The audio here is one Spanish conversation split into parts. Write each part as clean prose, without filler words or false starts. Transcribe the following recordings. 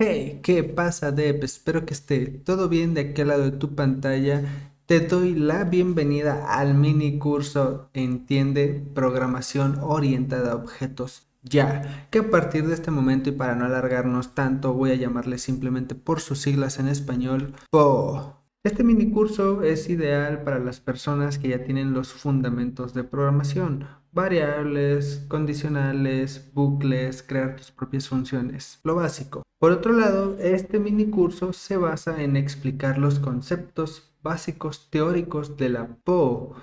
Hey, ¿qué pasa, Deb? Espero que esté todo bien de aquel lado de tu pantalla. Te doy la bienvenida al mini curso Entiende Programación Orientada a Objetos. Ya, que a partir de este momento y para no alargarnos tanto, voy a llamarle simplemente por sus siglas en español, PO. Este mini curso es ideal para las personas que ya tienen los fundamentos de programación, variables, condicionales, bucles, crear tus propias funciones, lo básico. Por otro lado, este mini curso se basa en explicar los conceptos básicos teóricos de la PO.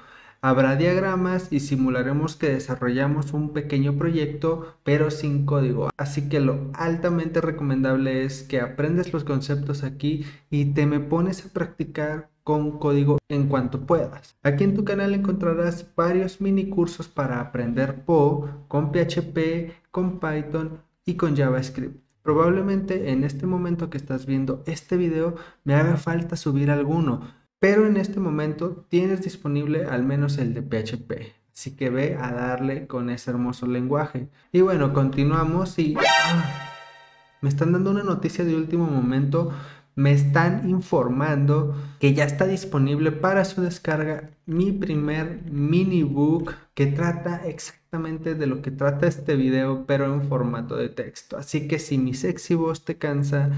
Habrá diagramas y simularemos que desarrollamos un pequeño proyecto, pero sin código. Así que lo altamente recomendable es que aprendes los conceptos aquí y te me pones a practicar con código en cuanto puedas. Aquí en tu canal encontrarás varios mini cursos para aprender PO con PHP, con Python y con JavaScript. Probablemente en este momento que estás viendo este video me haga falta subir alguno, pero en este momento tienes disponible al menos el de PHP. Así que ve a darle con ese hermoso lenguaje. Y bueno, continuamos y me están dando una noticia de último momento. Me están informando que ya está disponible para su descarga mi primer mini book que trata exactamente de lo que trata este video, pero en formato de texto. Así que si mi sexy voz te cansa,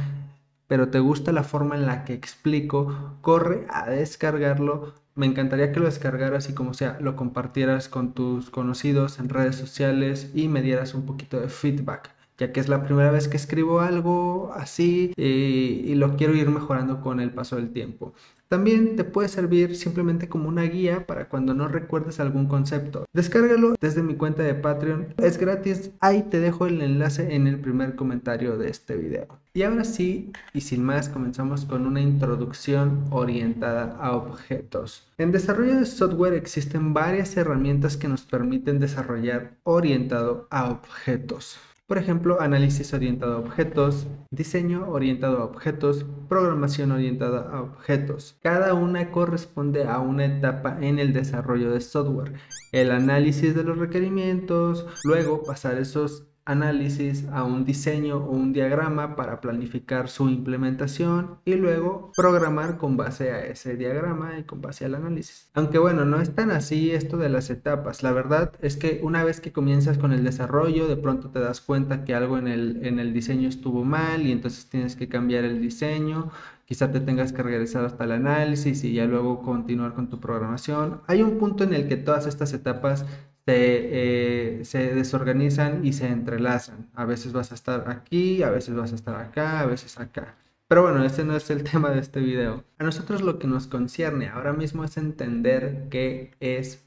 pero te gusta la forma en la que explico, corre a descargarlo. Me encantaría que lo descargaras y como sea, lo compartieras con tus conocidos en redes sociales y me dieras un poquito de feedback, ya que es la primera vez que escribo algo así y lo quiero ir mejorando con el paso del tiempo. También te puede servir simplemente como una guía para cuando no recuerdes algún concepto. Descárgalo desde mi cuenta de Patreon, es gratis, ahí te dejo el enlace en el primer comentario de este video. Y ahora sí, y sin más, comenzamos con una introducción orientada a objetos. En desarrollo de software existen varias herramientas que nos permiten desarrollar orientado a objetos. Por ejemplo, análisis orientado a objetos, diseño orientado a objetos, programación orientada a objetos. Cada una corresponde a una etapa en el desarrollo de software. El análisis de los requerimientos, luego pasar esos análisis a un diseño o un diagrama para planificar su implementación y luego programar con base a ese diagrama y con base al análisis. Aunque bueno, no es tan así esto de las etapas. La verdad es que una vez que comienzas con el desarrollo, de pronto te das cuenta que algo en el diseño estuvo mal y entonces tienes que cambiar el diseño. Quizá te tengas que regresar hasta el análisis y ya luego continuar con tu programación. Hay un punto en el que todas estas etapas se desorganizan y se entrelazan. A veces vas a estar aquí, a veces vas a estar acá, a veces acá. Pero bueno, ese no es el tema de este video. A nosotros lo que nos concierne ahora mismo es entender qué es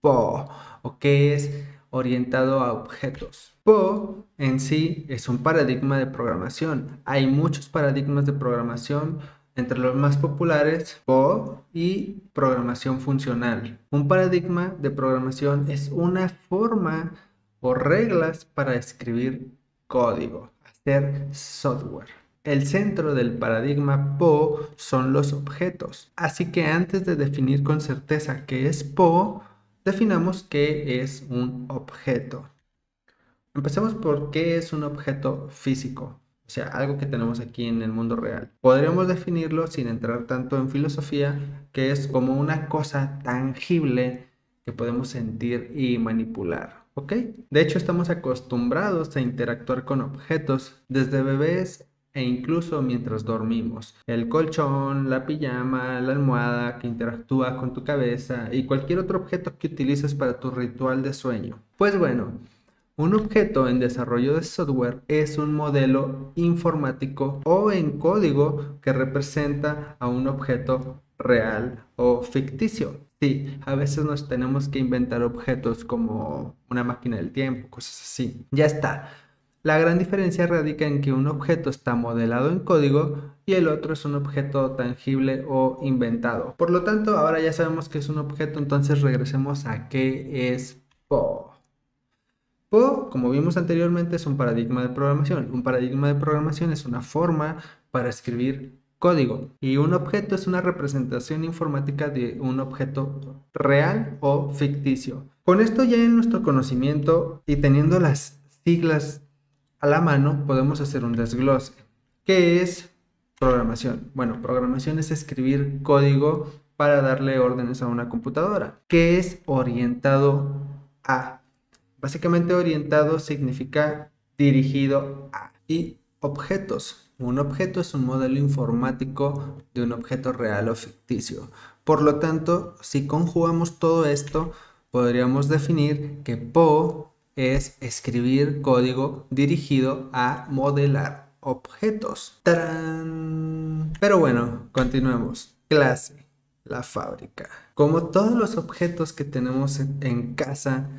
PO o qué es orientado a objetos. PO en sí es un paradigma de programación. Hay muchos paradigmas de programación. Entre los más populares, PO y programación funcional. Un paradigma de programación es una forma o reglas para escribir código, hacer software. El centro del paradigma PO son los objetos. Así que antes de definir con certeza qué es PO, definamos qué es un objeto. Empecemos por qué es un objeto físico, o sea, algo que tenemos aquí en el mundo real. Podríamos definirlo sin entrar tanto en filosofía, que es como una cosa tangible que podemos sentir y manipular, ¿ok? De hecho, estamos acostumbrados a interactuar con objetos desde bebés e incluso mientras dormimos. El colchón, la pijama, la almohada que interactúa con tu cabeza y cualquier otro objeto que utilices para tu ritual de sueño. Pues bueno, un objeto en desarrollo de software es un modelo informático o en código que representa a un objeto real o ficticio. Sí, a veces nos tenemos que inventar objetos como una máquina del tiempo, cosas así. Ya está. La gran diferencia radica en que un objeto está modelado en código y el otro es un objeto tangible o inventado. Por lo tanto, ahora ya sabemos que es un objeto, entonces regresemos a qué es PO. PO, como vimos anteriormente, es un paradigma de programación. Un paradigma de programación es una forma para escribir código y un objeto es una representación informática de un objeto real o ficticio. Con esto ya en nuestro conocimiento y teniendo las siglas a la mano, podemos hacer un desglose. ¿Qué es programación? Bueno, programación es escribir código para darle órdenes a una computadora. ¿Qué es orientado a? Básicamente orientado significa dirigido a. Y objetos. Un objeto es un modelo informático de un objeto real o ficticio. Por lo tanto, si conjugamos todo esto, podríamos definir que PO es escribir código dirigido a modelar objetos. ¡Tarán! Pero bueno, continuemos. Clase, la fábrica. Como todos los objetos que tenemos en casa,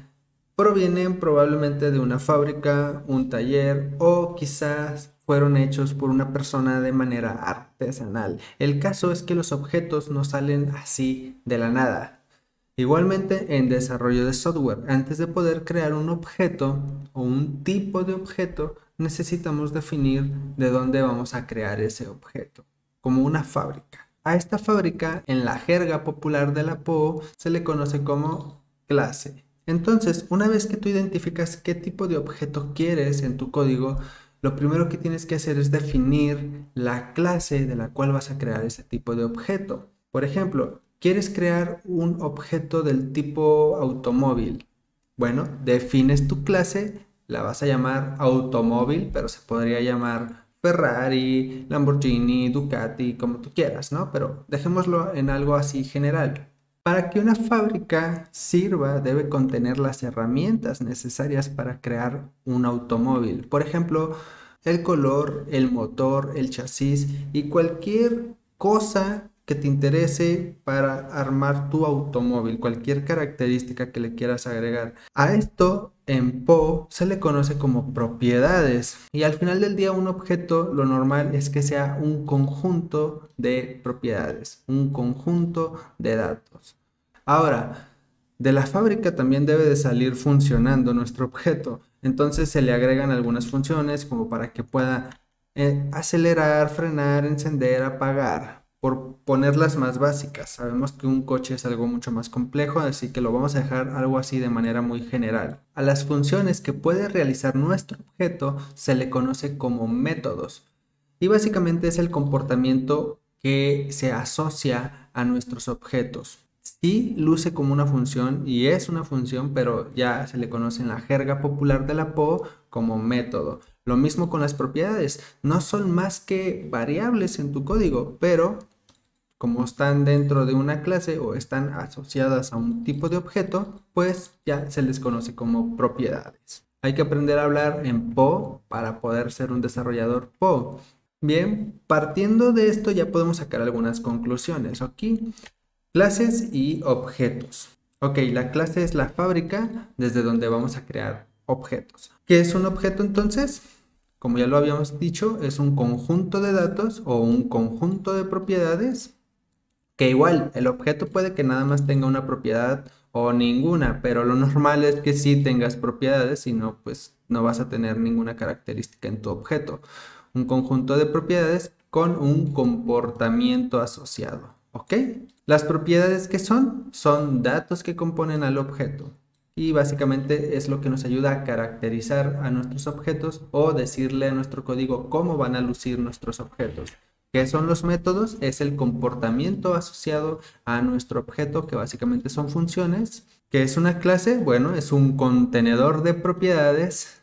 provienen probablemente de una fábrica, un taller o quizás fueron hechos por una persona de manera artesanal. El caso es que los objetos no salen así de la nada. Igualmente en desarrollo de software, antes de poder crear un objeto o un tipo de objeto, necesitamos definir de dónde vamos a crear ese objeto, como una fábrica. A esta fábrica, en la jerga popular de la PO, se le conoce como clase. Entonces, una vez que tú identificas qué tipo de objeto quieres en tu código, lo primero que tienes que hacer es definir la clase de la cual vas a crear ese tipo de objeto. Por ejemplo, ¿quieres crear un objeto del tipo automóvil? Bueno, defines tu clase, la vas a llamar automóvil, pero se podría llamar Ferrari, Lamborghini, Ducati, como tú quieras, ¿no? Pero dejémoslo en algo así general. Para que una fábrica sirva, debe contener las herramientas necesarias para crear un automóvil. Por ejemplo, el color, el motor, el chasis y cualquier cosa que te interese para armar tu automóvil, cualquier característica que le quieras agregar. A esto en PO se le conoce como propiedades y al final del día un objeto lo normal es que sea un conjunto de propiedades, un conjunto de datos. Ahora, de la fábrica también debe de salir funcionando nuestro objeto. Entonces se le agregan algunas funciones como para que pueda acelerar, frenar, encender, apagar, por poner las más básicas. Sabemos que un coche es algo mucho más complejo, así que lo vamos a dejar algo así de manera muy general. A las funciones que puede realizar nuestro objeto se le conoce como métodos. Y básicamente es el comportamiento que se asocia a nuestros objetos. Sí luce como una función y es una función, pero ya se le conoce en la jerga popular de la PO como método. Lo mismo con las propiedades, no son más que variables en tu código, pero como están dentro de una clase o están asociadas a un tipo de objeto, pues ya se les conoce como propiedades. Hay que aprender a hablar en PO para poder ser un desarrollador PO. Bien, partiendo de esto ya podemos sacar algunas conclusiones. Aquí clases y objetos. Ok, la clase es la fábrica desde donde vamos a crear objetos. ¿Qué es un objeto entonces? Como ya lo habíamos dicho, es un conjunto de datos o un conjunto de propiedades que igual el objeto puede que nada más tenga una propiedad o ninguna, pero lo normal es que sí tengas propiedades, si no, pues no vas a tener ninguna característica en tu objeto. Un conjunto de propiedades con un comportamiento asociado, ¿ok? Las propiedades que son datos que componen al objeto y básicamente es lo que nos ayuda a caracterizar a nuestros objetos o decirle a nuestro código cómo van a lucir nuestros objetos. ¿Qué son los métodos? Es el comportamiento asociado a nuestro objeto, que básicamente son funciones. ¿Qué es una clase? Bueno, es un contenedor de propiedades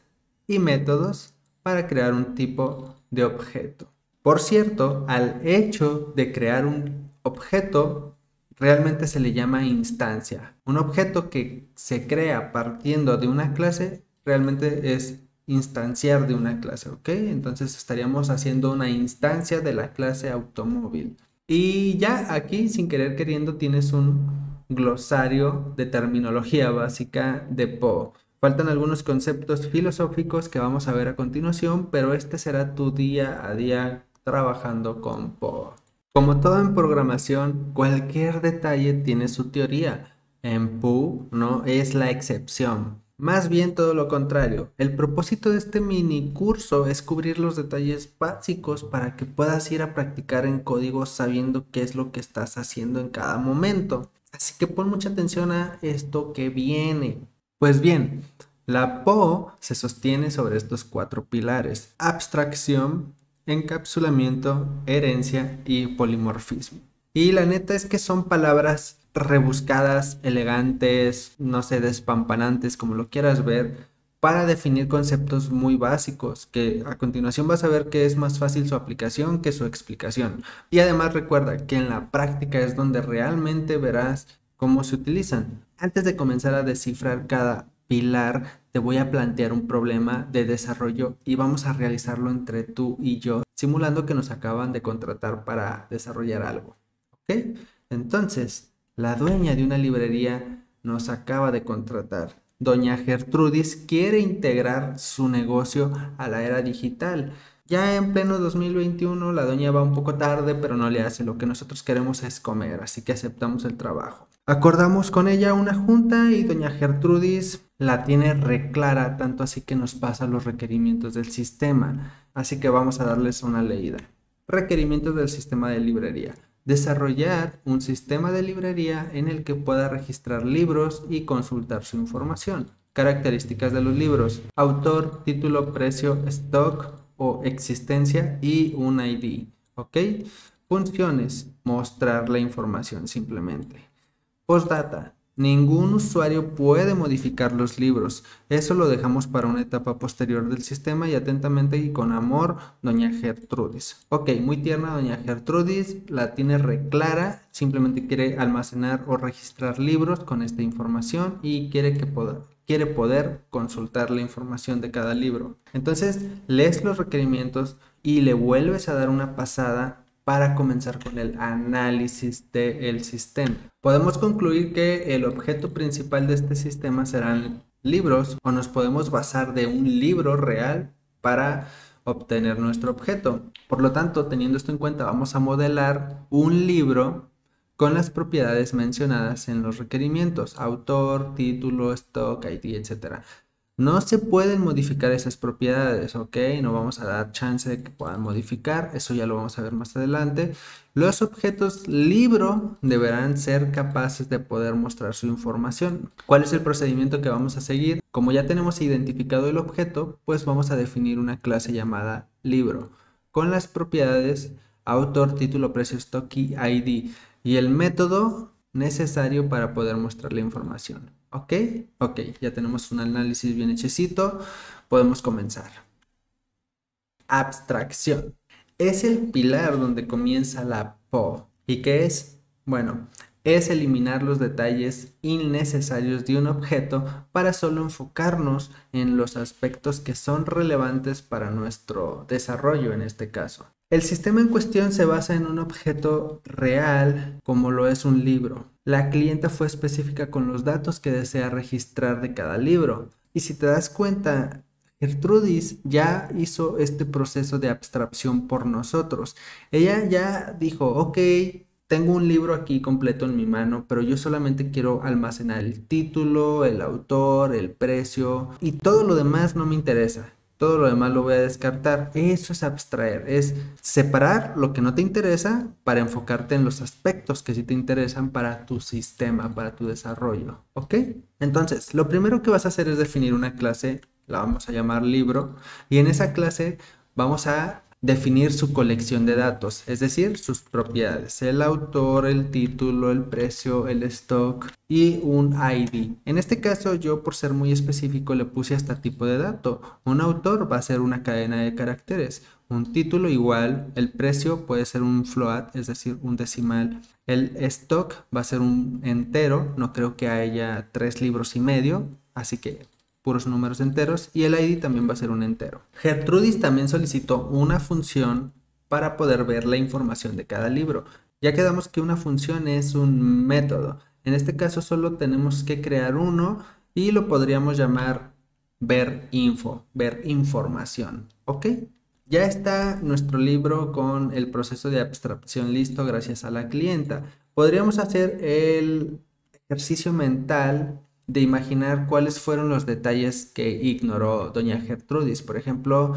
y métodos para crear un tipo de objeto. Por cierto, al hecho de crear un objeto, realmente se le llama instancia. Un objeto que se crea partiendo de una clase realmente es instanciar de una clase, ¿ok? Entonces estaríamos haciendo una instancia de la clase automóvil. Y ya aquí, sin querer queriendo, tienes un glosario de terminología básica de PO. Faltan algunos conceptos filosóficos que vamos a ver a continuación, pero este será tu día a día trabajando con PO. Como todo en programación, cualquier detalle tiene su teoría. En PO no es la excepción. Más bien todo lo contrario. El propósito de este mini curso es cubrir los detalles básicos para que puedas ir a practicar en código sabiendo qué es lo que estás haciendo en cada momento. Así que pon mucha atención a esto que viene. Pues bien, la PO se sostiene sobre estos cuatro pilares: abstracción, encapsulamiento, herencia y polimorfismo. Y la neta es que son palabras rebuscadas, elegantes, no sé, despampanantes, como lo quieras ver, para definir conceptos muy básicos, que a continuación vas a ver que es más fácil su aplicación que su explicación. Y además recuerda que en la práctica es donde realmente verás cómo se utilizan. Antes de comenzar a descifrar cada pilar, te voy a plantear un problema de desarrollo y vamos a realizarlo entre tú y yo, simulando que nos acaban de contratar para desarrollar algo. ¿Ok? Entonces, la dueña de una librería nos acaba de contratar. Doña Gertrudis quiere integrar su negocio a la era digital. Ya en pleno 2021, la doña va un poco tarde, pero no le hace. Lo que nosotros queremos es comer, así que aceptamos el trabajo. Acordamos con ella una junta y doña Gertrudis la tiene reclara, tanto así que nos pasa los requerimientos del sistema. Así que vamos a darles una leída. Requerimientos del sistema de librería. Desarrollar un sistema de librería en el que pueda registrar libros y consultar su información. Características de los libros: autor, título, precio, stock o existencia y un ID. ¿Ok? Funciones: mostrar la información simplemente. Postdata: ningún usuario puede modificar los libros. Eso lo dejamos para una etapa posterior del sistema y atentamente y con amor, doña Gertrudis. Ok, muy tierna doña Gertrudis, la tiene reclara, simplemente quiere almacenar o registrar libros con esta información y quiere poder consultar la información de cada libro. Entonces, lees los requerimientos y le vuelves a dar una pasada para comenzar con el análisis del sistema. Podemos concluir que el objeto principal de este sistema serán libros, o nos podemos basar de un libro real para obtener nuestro objeto. Por lo tanto, teniendo esto en cuenta, vamos a modelar un libro con las propiedades mencionadas en los requerimientos: autor, título, stock, ID, etc. No se pueden modificar esas propiedades, ¿ok? No vamos a dar chance de que puedan modificar, eso ya lo vamos a ver más adelante. Los objetos libro deberán ser capaces de poder mostrar su información. ¿Cuál es el procedimiento que vamos a seguir? Como ya tenemos identificado el objeto, pues vamos a definir una clase llamada libro, con las propiedades autor, título, precio, stock y ID, y el método necesario para poder mostrar la información. ¿Ok? Ok, ya tenemos un análisis bien hechecito. Podemos comenzar. Abstracción. Es el pilar donde comienza la PO. ¿Y qué es? Bueno, es eliminar los detalles innecesarios de un objeto para solo enfocarnos en los aspectos que son relevantes para nuestro desarrollo en este caso. El sistema en cuestión se basa en un objeto real, como lo es un libro. La clienta fue específica con los datos que desea registrar de cada libro. Y si te das cuenta, Gertrudis ya hizo este proceso de abstracción por nosotros. Ella ya dijo, ok, tengo un libro aquí completo en mi mano, pero yo solamente quiero almacenar el título, el autor, el precio y todo lo demás no me interesa. Todo lo demás lo voy a descartar. Eso es abstraer, es separar lo que no te interesa para enfocarte en los aspectos que sí te interesan para tu sistema, para tu desarrollo. ¿Ok? Entonces, lo primero que vas a hacer es definir una clase, la vamos a llamar libro, y en esa clase vamos a definir su colección de datos, es decir, sus propiedades: el autor, el título, el precio, el stock y un ID. En este caso, yo por ser muy específico le puse hasta tipo de dato. Un autor va a ser una cadena de caracteres, un título igual, el precio puede ser un float, es decir, un decimal, el stock va a ser un entero, no creo que haya 3,5 libros, así que puros números enteros, y el ID también va a ser un entero. Gertrudis también solicitó una función para poder ver la información de cada libro. Ya quedamos que una función es un método. En este caso solo tenemos que crear uno y lo podríamos llamar ver info, ver información. ¿Ok? Ya está nuestro libro con el proceso de abstracción listo gracias a la clienta. Podríamos hacer el ejercicio mental de imaginar cuáles fueron los detalles que ignoró doña Gertrudis. Por ejemplo,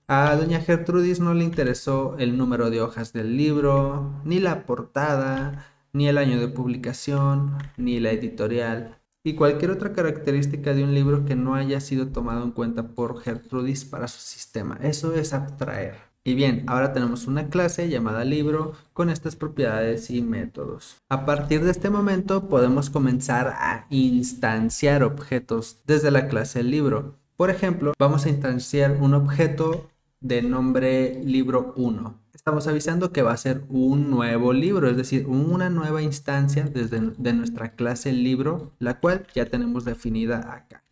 a doña Gertrudis no le interesó el número de hojas del libro, ni la portada, ni el año de publicación, ni la editorial, y cualquier otra característica de un libro que no haya sido tomado en cuenta por Gertrudis para su sistema. Eso es abstraer. Y bien, ahora tenemos una clase llamada libro con estas propiedades y métodos. A partir de este momento podemos comenzar a instanciar objetos desde la clase libro. Por ejemplo, vamos a instanciar un objeto de nombre libro 1. Estamos avisando que va a ser un nuevo libro, es decir, una nueva instancia de nuestra clase libro, la cual ya tenemos definida acá.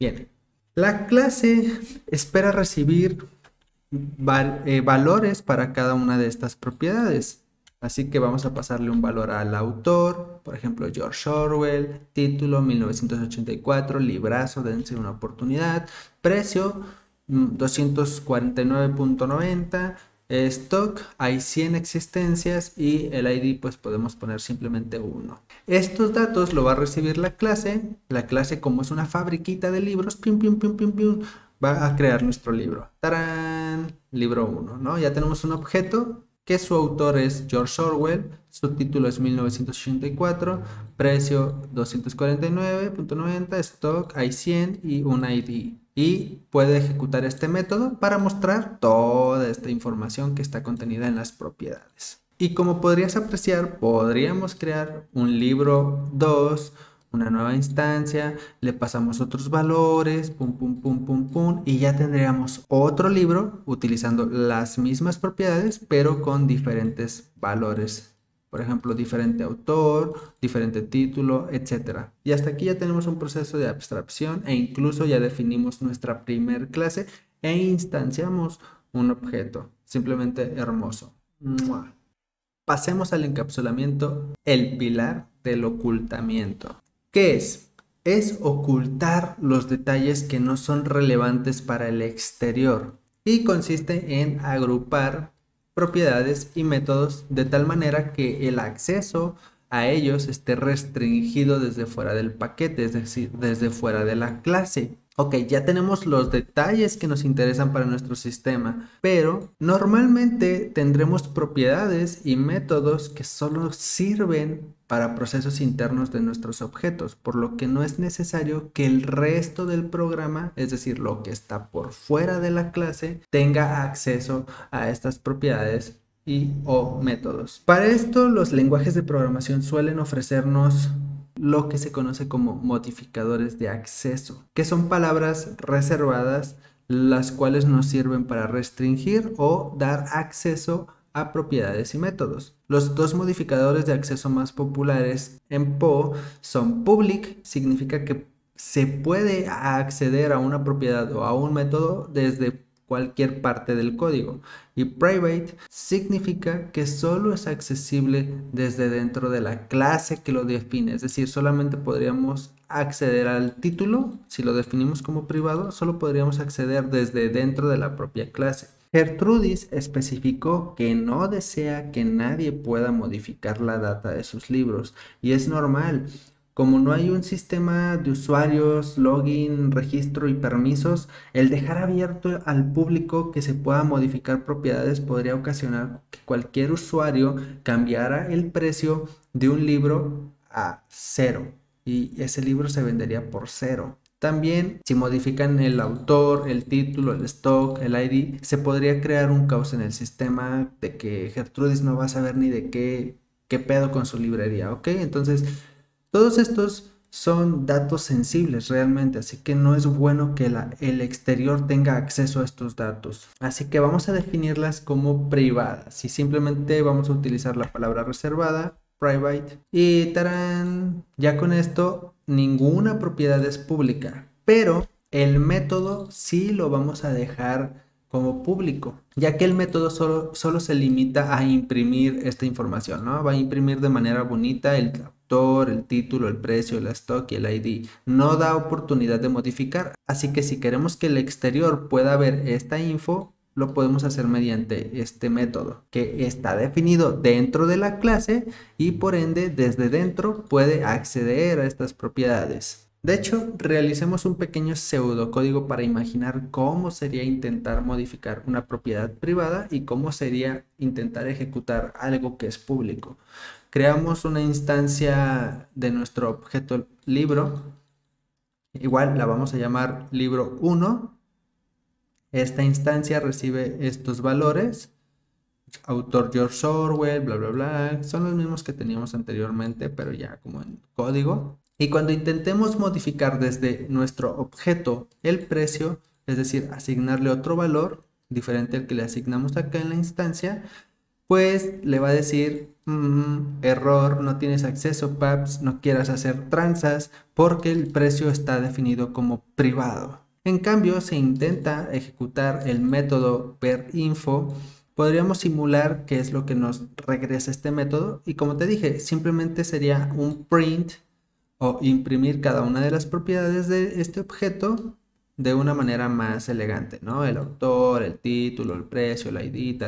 Bien, la clase espera recibir valores para cada una de estas propiedades. Así que vamos a pasarle un valor al autor, por ejemplo, George Orwell, título 1984, librazo, dense una oportunidad, precio 249.90, stock, hay 100 existencias y el ID pues podemos poner simplemente 1. Estos datos lo va a recibir la clase como es una fabriquita de libros, pim, pim, pim, pim, pim, va a crear nuestro libro. ¡Tarán! Libro 1, ¿no? Ya tenemos un objeto que su autor es George Orwell, su título es 1984, precio 249.90, stock hay 100 y un ID. Y puede ejecutar este método para mostrar toda esta información que está contenida en las propiedades. Y como podrías apreciar, podríamos crear un libro 2, una nueva instancia, le pasamos otros valores, pum, pum, pum, pum, pum, y ya tendríamos otro libro utilizando las mismas propiedades, pero con diferentes valores. Por ejemplo, diferente autor, diferente título, etcétera. Y hasta aquí ya tenemos un proceso de abstracción e incluso ya definimos nuestra primer clase e instanciamos un objeto. Simplemente hermoso. ¡Mua! Pasemos al encapsulamiento, el pilar del ocultamiento. ¿Qué es? Es ocultar los detalles que no son relevantes para el exterior y consiste en agrupar propiedades y métodos de tal manera que el acceso a ellos esté restringido desde fuera del paquete, es decir, desde fuera de la clase. Ok, ya tenemos los detalles que nos interesan para nuestro sistema, pero normalmente tendremos propiedades y métodos que solo sirven para procesos internos de nuestros objetos, por lo que no es necesario que el resto del programa, es decir, lo que está por fuera de la clase, tenga acceso a estas propiedades y o métodos. Para esto, los lenguajes de programación suelen ofrecernos lo que se conoce como modificadores de acceso, que son palabras reservadas las cuales nos sirven para restringir o dar acceso a propiedades y métodos. Los dos modificadores de acceso más populares en Poe son public, significa que se puede acceder a una propiedad o a un método desde cualquier parte del código, y private significa que solo es accesible desde dentro de la clase que lo define, es decir, solamente podríamos acceder al título, si lo definimos como privado, solo podríamos acceder desde dentro de la propia clase. Gertrudis especificó que no desea que nadie pueda modificar la data de sus libros, y es normal. Como no hay un sistema de usuarios, login, registro y permisos, el dejar abierto al público que se pueda modificar propiedades podría ocasionar que cualquier usuario cambiara el precio de un libro a cero y ese libro se vendería por cero. También, si modifican el autor, el título, el stock, el ID, se podría crear un caos en el sistema de que Gertrudis no va a saber ni de qué pedo con su librería, ¿ok? Entonces, todos estos son datos sensibles realmente, así que no es bueno que el exterior tenga acceso a estos datos. Así que vamos a definirlas como privadas y simplemente vamos a utilizar la palabra reservada, private, y ¡tarán! Ya con esto ninguna propiedad es pública, pero el método sí lo vamos a dejar como público, ya que el método solo se limita a imprimir esta información, ¿no? Va a imprimir de manera bonita el autor, el título, el precio, el stock y el ID. No da oportunidad de modificar, así que si queremos que el exterior pueda ver esta info, lo podemos hacer mediante este método, que está definido dentro de la clase y por ende desde dentro puede acceder a estas propiedades. De hecho, realicemos un pequeño pseudocódigo para imaginar cómo sería intentar modificar una propiedad privada y cómo sería intentar ejecutar algo que es público. Creamos una instancia de nuestro objeto libro, igual la vamos a llamar libro 1 Esta instancia recibe estos valores. Autor George Orwell, bla, bla, bla. Son los mismos que teníamos anteriormente, pero ya como en código. Y cuando intentemos modificar desde nuestro objeto el precio, es decir, asignarle otro valor diferente al que le asignamos acá en la instancia, pues le va a decir, error, no tienes acceso, paps, no quieras hacer tranzas porque el precio está definido como privado. En cambio, si intenta ejecutar el método verinfo, podríamos simular qué es lo que nos regresa este método y como te dije, simplemente sería un print o imprimir cada una de las propiedades de este objeto de una manera más elegante, ¿no? El autor, el título, el precio, el ID,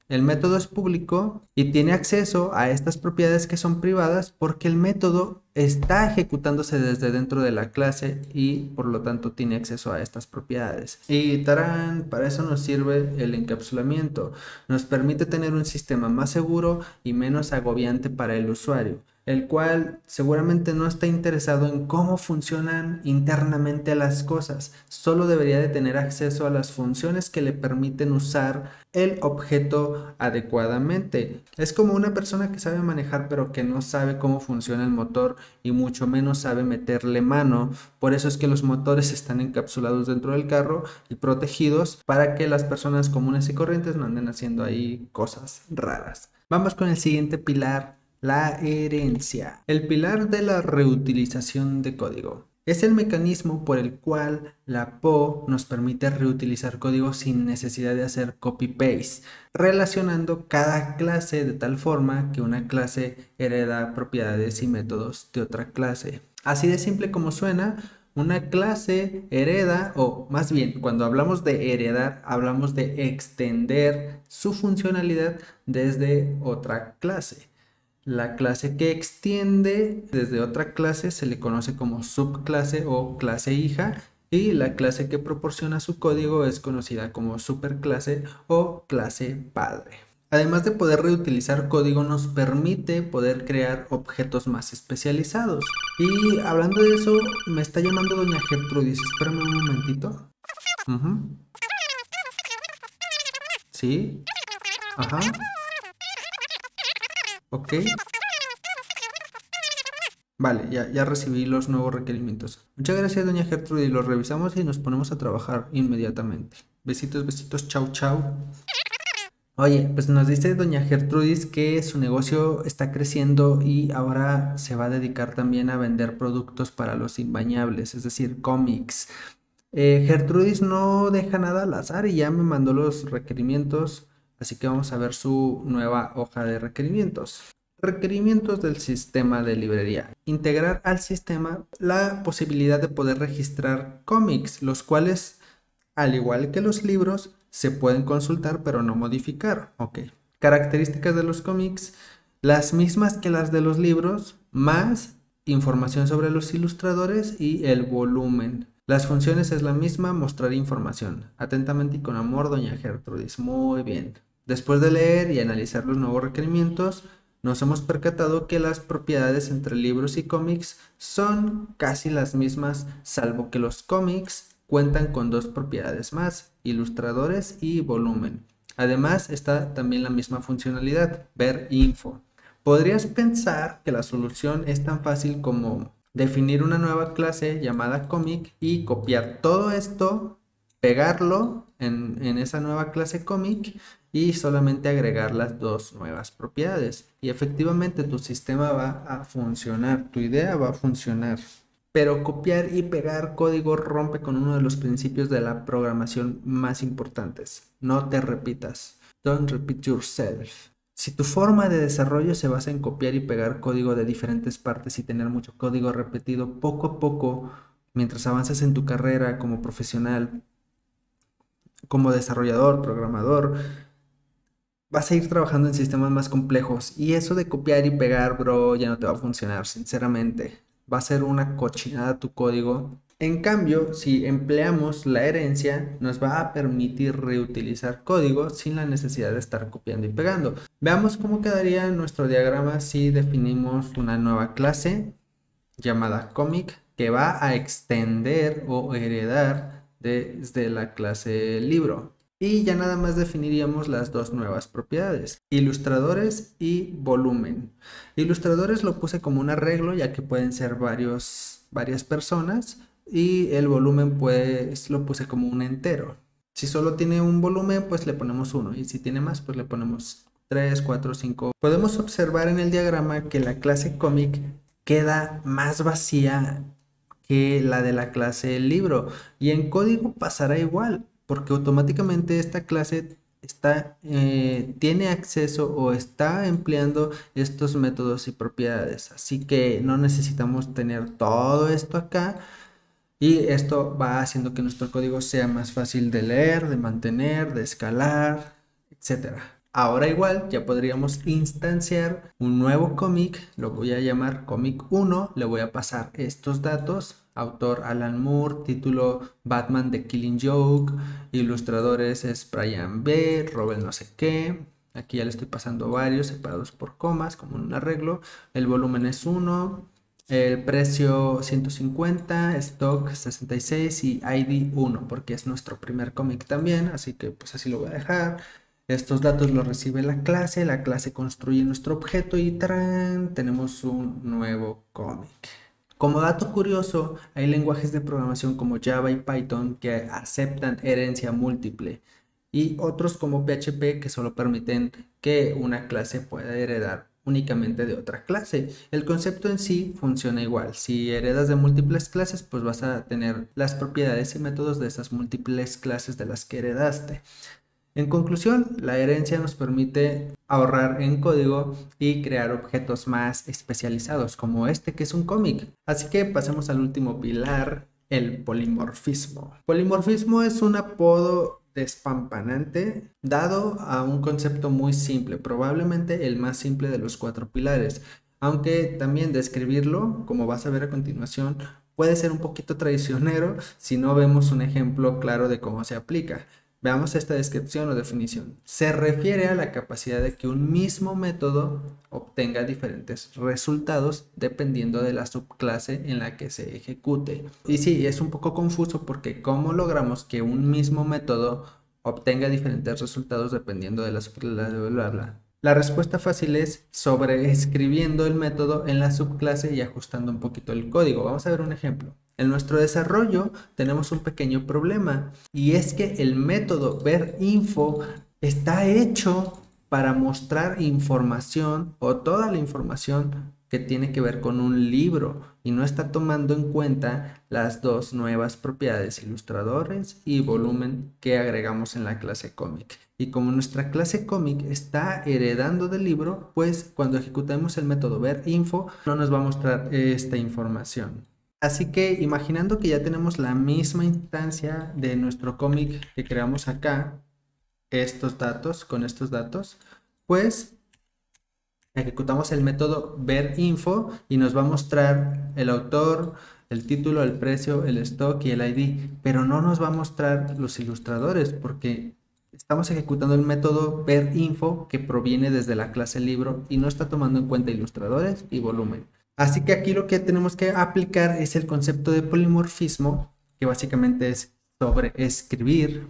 El método es público y tiene acceso a estas propiedades que son privadas porque el método está ejecutándose desde dentro de la clase y por lo tanto tiene acceso a estas propiedades. Y tarán, para eso nos sirve el encapsulamiento. Nos permite tener un sistema más seguro y menos agobiante para el usuario, el cual seguramente no está interesado en cómo funcionan internamente las cosas, solo debería de tener acceso a las funciones que le permiten usar el objeto adecuadamente. Es como una persona que sabe manejar pero que no sabe cómo funciona el motor y mucho menos sabe meterle mano. Por eso es que los motores están encapsulados dentro del carro y protegidos para que las personas comunes y corrientes no anden haciendo ahí cosas raras. Vamos con el siguiente pilar. La herencia. El pilar de la reutilización de código. Es el mecanismo por el cual la PO nos permite reutilizar código sin necesidad de hacer copy-paste, relacionando cada clase de tal forma que una clase hereda propiedades y métodos de otra clase. Así de simple como suena, una clase hereda, o más bien, cuando hablamos de heredar, hablamos de extender su funcionalidad desde otra clase. La clase que extiende desde otra clase se le conoce como subclase o clase hija y la clase que proporciona su código es conocida como superclase o clase padre. Además de poder reutilizar código, nos permite poder crear objetos más especializados. Y hablando de eso, me está llamando doña Gertrudis. Espérame un momentito. Ujú. Sí. Ajá. Ok. Vale, ya recibí los nuevos requerimientos. Muchas gracias, doña Gertrudis. Los revisamos y nos ponemos a trabajar inmediatamente. Besitos, besitos, chau, chau. Oye, pues nos dice doña Gertrudis que su negocio está creciendo y ahora se va a dedicar también a vender productos para los imbañables, es decir, cómics. Gertrudis no deja nada al azar y ya me mandó los requerimientos, así que vamos a ver su nueva hoja de requerimientos. Requerimientos del sistema de librería. Integrar al sistema la posibilidad de poder registrar cómics, los cuales, al igual que los libros, se pueden consultar pero no modificar. Ok. Características de los cómics, las mismas que las de los libros, más información sobre los ilustradores y el volumen. Las funciones es la misma, mostrar información. Atentamente y con amor, doña Gertrudis. Muy bien. Después de leer y analizar los nuevos requerimientos, nos hemos percatado que las propiedades entre libros y cómics son casi las mismas, salvo que los cómics cuentan con dos propiedades más, ilustradores y volumen. Además, está también la misma funcionalidad, ver info. Podrías pensar que la solución es tan fácil como definir una nueva clase llamada comic y copiar todo esto, pegarlo en esa nueva clase comic y solamente agregar las dos nuevas propiedades. Y efectivamente tu sistema va a funcionar, tu idea va a funcionar. Pero copiar y pegar código rompe con uno de los principios de la programación más importantes. No te repitas. Don't repeat yourself. Si tu forma de desarrollo se basa en copiar y pegar código de diferentes partes y tener mucho código repetido poco a poco, mientras avanzas en tu carrera como profesional, como desarrollador, programador, vas a ir trabajando en sistemas más complejos y eso de copiar y pegar, bro, ya no te va a funcionar, sinceramente. Va a ser una cochinada tu código. En cambio, si empleamos la herencia, nos va a permitir reutilizar código sin la necesidad de estar copiando y pegando. Veamos cómo quedaría nuestro diagrama si definimos una nueva clase llamada comic que va a extender o heredar desde la clase libro. Y ya nada más definiríamos las dos nuevas propiedades, ilustradores y volumen. Ilustradores lo puse como un arreglo ya que pueden ser varias personas, y el volumen pues lo puse como un entero. Si solo tiene un volumen pues le ponemos 1, y si tiene más pues le ponemos 3, 4, 5. Podemos observar en el diagrama que la clase cómic queda más vacía que la de la clase libro, y en código pasará igual porque automáticamente esta clase tiene acceso o está empleando estos métodos y propiedades, así que no necesitamos tener todo esto acá, y esto va haciendo que nuestro código sea más fácil de leer, de mantener, de escalar, etcétera. Ahora igual ya podríamos instanciar un nuevo cómic, lo voy a llamar cómic 1, le voy a pasar estos datos: autor Alan Moore, título Batman The Killing Joke, ilustradores es Brian B, Robert no sé qué. Aquí ya le estoy pasando varios separados por comas como un arreglo. El volumen es 1, el precio 150, stock 66 y ID 1, porque es nuestro primer cómic también, así que pues así lo voy a dejar. Estos datos los recibe la clase construye nuestro objeto y ¡tarán! Tenemos un nuevo cómic. Como dato curioso, hay lenguajes de programación como Java y Python que aceptan herencia múltiple, y otros como PHP que solo permiten que una clase pueda heredar únicamente de otra clase. El concepto en sí funciona igual. Si heredas de múltiples clases, pues vas a tener las propiedades y métodos de esas múltiples clases de las que heredaste. En conclusión, la herencia nos permite ahorrar en código y crear objetos más especializados, como este que es un cómic. Así que pasemos al último pilar, el polimorfismo. Polimorfismo es un apodo despampanante dado a un concepto muy simple, probablemente el más simple de los 4 pilares, aunque también describirlo, como vas a ver a continuación, puede ser un poquito traicionero si no vemos un ejemplo claro de cómo se aplica. Veamos esta descripción o definición. Se refiere a la capacidad de que un mismo método obtenga diferentes resultados dependiendo de la subclase en la que se ejecute. Y sí, es un poco confuso porque ¿cómo logramos que un mismo método obtenga diferentes resultados dependiendo de la subclase? Bla, bla. La respuesta fácil es sobreescribiendo el método en la subclase y ajustando un poquito el código. Vamos a ver un ejemplo. En nuestro desarrollo tenemos un pequeño problema, y es que el método verInfo está hecho para mostrar información o toda la información que tiene que ver con un libro, y no está tomando en cuenta las dos nuevas propiedades, ilustradores y volumen, que agregamos en la clase cómic. Y como nuestra clase cómic está heredando del libro, pues cuando ejecutemos el método verInfo no nos va a mostrar esta información. Así que imaginando que ya tenemos la misma instancia de nuestro cómic que creamos acá, con estos datos, pues ejecutamos el método verInfo y nos va a mostrar el autor, el título, el precio, el stock y el ID, pero no nos va a mostrar los ilustradores porque estamos ejecutando el método verInfo que proviene desde la clase libro y no está tomando en cuenta ilustradores y volumen. Así que aquí lo que tenemos que aplicar es el concepto de polimorfismo, que básicamente es sobreescribir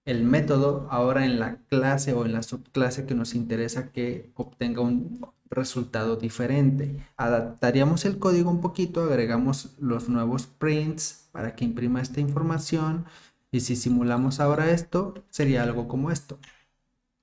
el método ahora en la clase o en la subclase que nos interesa que obtenga un resultado diferente. Adaptaríamos el código un poquito, agregamos los nuevos prints para que imprima esta información, y si simulamos ahora esto, sería algo como esto.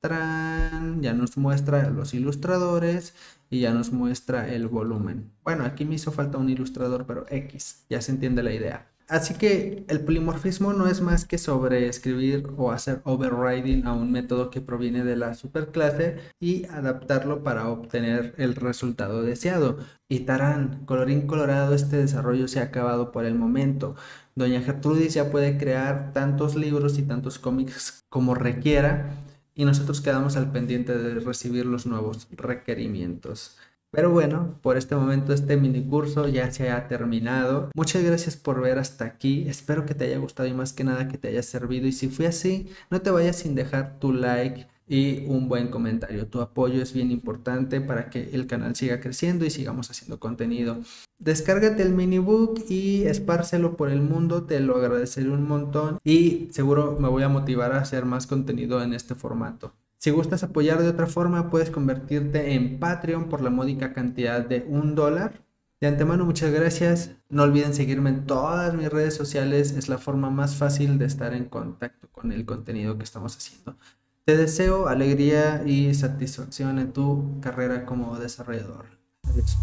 ¡Tarán! Ya nos muestra los ilustradores y ya nos muestra el volumen. Bueno, aquí me hizo falta un ilustrador, pero X, ya se entiende la idea. Así que el polimorfismo no es más que sobreescribir o hacer overriding a un método que proviene de la superclase y adaptarlo para obtener el resultado deseado. Y tarán, colorín colorado, este desarrollo se ha acabado por el momento. Doña Gertrudis ya puede crear tantos libros y tantos cómics como requiera, y nosotros quedamos al pendiente de recibir los nuevos requerimientos. Pero bueno, por este momento este mini curso ya se ha terminado. Muchas gracias por ver hasta aquí. Espero que te haya gustado y más que nada que te haya servido. Y si fue así, no te vayas sin dejar tu like y un buen comentario. Tu apoyo es bien importante para que el canal siga creciendo y sigamos haciendo contenido. Descárgate el minibook y espárcelo por el mundo, te lo agradeceré un montón y seguro me voy a motivar a hacer más contenido en este formato. Si gustas apoyar de otra forma, puedes convertirte en Patreon por la módica cantidad de $1. De antemano, muchas gracias. No olviden seguirme en todas mis redes sociales. Es la forma más fácil de estar en contacto con el contenido que estamos haciendo. Te deseo alegría y satisfacción en tu carrera como desarrollador. Adiós.